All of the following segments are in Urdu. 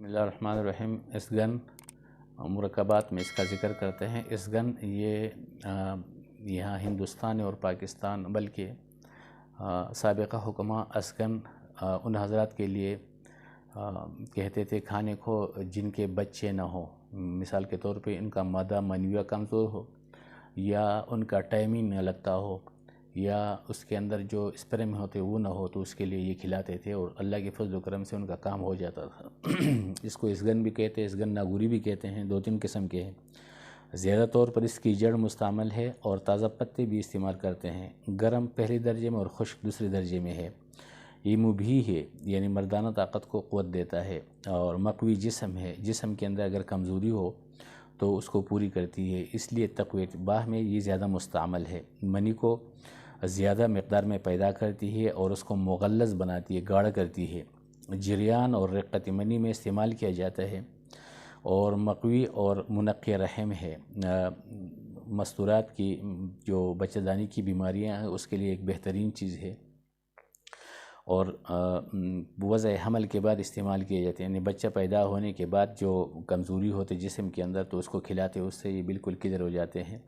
بسم اللہ الرحمن الرحیم۔ اسگن مرکبات میں اس کا ذکر کرتے ہیں۔ اسگن یہ یہاں ہندوستان اور پاکستان بلکہ سابقہ حکماں اسگن ان حضرات کے لیے کہتے تھے کھانے کو جن کے بچے نہ ہوں، مثال کے طور پہ ان کا مادہ منویہ کمزور ہو یا ان کا ٹائمنگ نہ لگتا ہو یا اس کے اندر جو اسپرم ہوتے وہ نہ ہو، تو اس کے لیے یہ کھلاتے تھے اور اللہ کے فضل و کرم سے ان کا کام ہو جاتا تھا۔ اس کو اسگن بھی کہتے ہیں، اسگن ناگوری بھی کہتے ہیں، 2-3 قسم کے ہیں۔ زیادہ طور پر اس کی جڑ مستعمل ہے اور تازہ پتے بھی استعمال کرتے ہیں۔ گرم پہلے درجے میں اور خشک دوسرے درجے میں ہے۔ یہ مبیح ہے، یعنی مردانہ طاقت کو قوت دیتا ہے، اور مقوی جسم ہے، جسم کے اندر اگر کمزوری ہو تو اس کو پوری کرتی ہے، اس لیے تقویت باہ میں یہ زیادہ مستعمل ہے۔ منی کو زیادہ مقدار میں پیدا کرتی ہے اور اس کو مغلظ بناتی ہے، گاڑھ کرتی ہے۔ جریان اور رقت منی میں استعمال کیا جاتا ہے اور مقوی اور منقی رحم ہے۔ مستورات کی جو بچہ دانی کی بیماریاں ہیں اس کے لیے ایک بہترین چیز ہے اور وضع حمل کے بعد استعمال کیے جاتے ہیں، یعنی بچہ پیدا ہونے کے بعد جو کمزوری ہوتی جسم کے اندر تو اس کو کھلاتے، اس سے یہ بالکل کلیئر ہو جاتے ہیں۔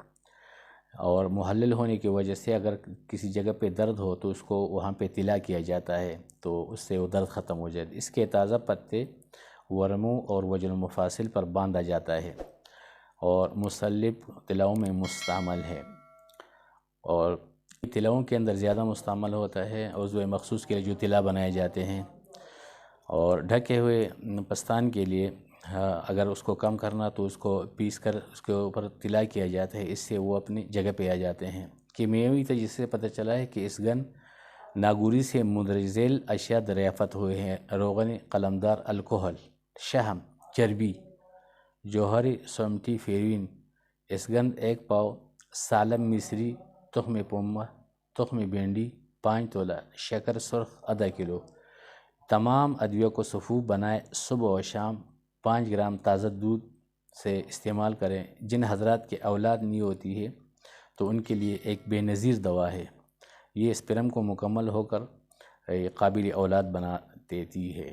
اور محلل ہونے کی وجہ سے اگر کسی جگہ پہ درد ہو تو اس کو وہاں پہ طلا کیا جاتا ہے تو اس سے وہ درد ختم ہو جاتا ہے۔ اس کے تازہ پتے ورموں اور وجن المفاصل پر باندھا جاتا ہے اور مصلب تلاؤں میں مستعمل ہے، اور تلاؤں کے اندر زیادہ مستعمل ہوتا ہے، عضو مخصوص کے لیے جو تلا بنائے جاتے ہیں، اور ڈھکے ہوئے پستان کے لیے اگر اس کو کم کرنا تو اس کو پیس کر اس کے اوپر تلا کیا جاتا ہے، اس سے وہ اپنی جگہ پہ آ جاتے ہیں۔ کیمیاوی تجزیے سے پتہ چلا ہے کہ اسگن ناگوری سے مندرج ذیل اشیاء دریافت ہوئے ہیں: روغن قلمدار، الکحل، شہم، چربی، جوہری سومٹی فیرین، اسگن 1 پاؤ، سالم مصری، تخم پومہ، تخم بھنڈی 5 تولہ، شکر سرخ ½ کلو۔ تمام ادویوں کو صفوف بنائے، صبح و شام 5 گرام تازہ دودھ سے استعمال کریں۔ جن حضرات کے اولاد نہیں ہوتی ہے تو ان کے لیے ایک بے نظیر دوا ہے، یہ اسپرم کو مکمل ہو کر قابل اولاد بنا دیتی ہے۔